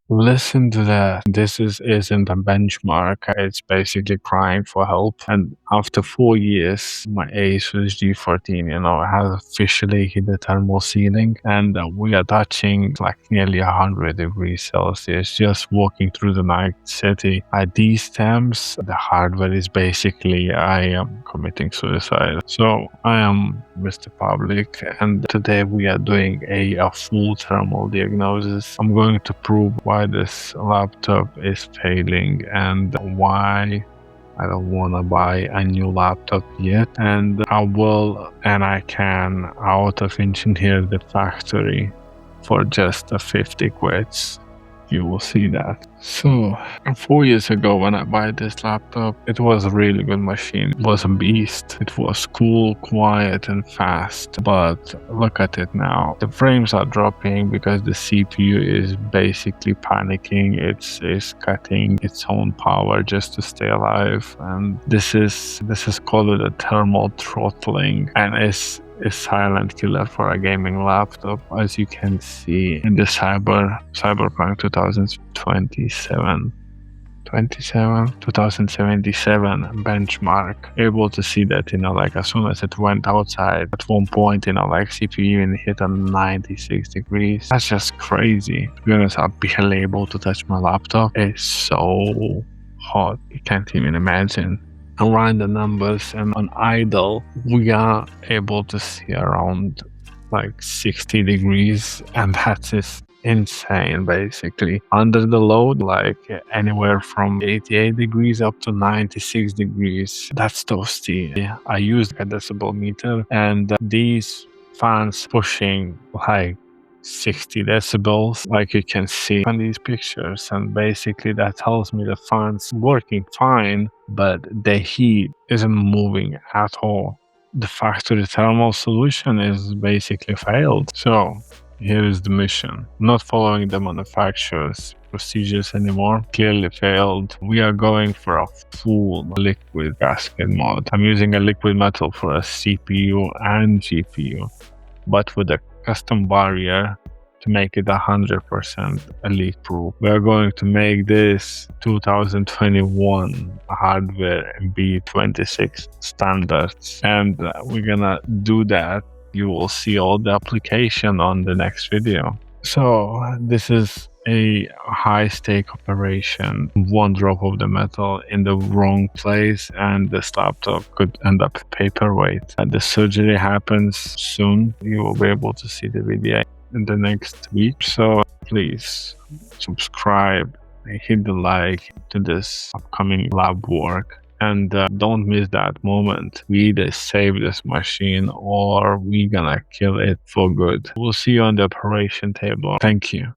Listen to that. This isn't a benchmark. It's basically crying for help. And after 4 years, my ASUS G14, has officially hit the thermal ceiling, and we are touching like nearly 100 degrees Celsius just walking through the night city. At these temps, the hardware is basically, I am committing suicide. So I am Mr. Public, and today we are doing a full thermal diagnosis. I'm going to prove why this laptop is failing and why I don't want to buy a new laptop yet. And I can out of engineer the factory for just 50 quids. You will see that. So 4 years ago when I bought this laptop, it was a really good machine. It was a beast. It was cool, quiet and fast. But look at it now. The frames are dropping because the CPU is basically panicking. It's cutting its own power just to stay alive. And this is called a thermal throttling, and it's a silent killer for a gaming laptop, as you can see in the Cyberpunk 2077 benchmark. Able to see that, like as soon as it went outside, at one point, like CPU even hit a 96 degrees. That's just crazy. To be honest, I'm barely able to touch my laptop. It's so hot. You can't even imagine. Around the numbers, and on idle we are able to see around like 60 degrees, and that is insane. Basically under the load, like anywhere from 88 degrees up to 96 degrees. That's toasty. I used a decibel meter, and these fans pushing like 60 decibels, like you can see on these pictures, and basically that tells me the fan's working fine, but the heat isn't moving at all. The factory thermal solution is basically failed. So here is the mission. Not following the manufacturer's procedures anymore. Clearly failed. We are going for a full liquid gasket mod. I'm using a liquid metal for a CPU and GPU, but with a custom barrier to make it 100% elite proof. We are going to make this 2021 hardware B26 standards, and we're gonna do that. You will see all the application on the next video. So this is a high-stake operation. One drop of the metal in the wrong place and this laptop could end up paperweight. The surgery happens soon. You will be able to see the video in the next week. So please subscribe and hit the like to this upcoming lab work. And don't miss that moment. We either save this machine or we're gonna kill it for good. We'll see you on the operation table. Thank you.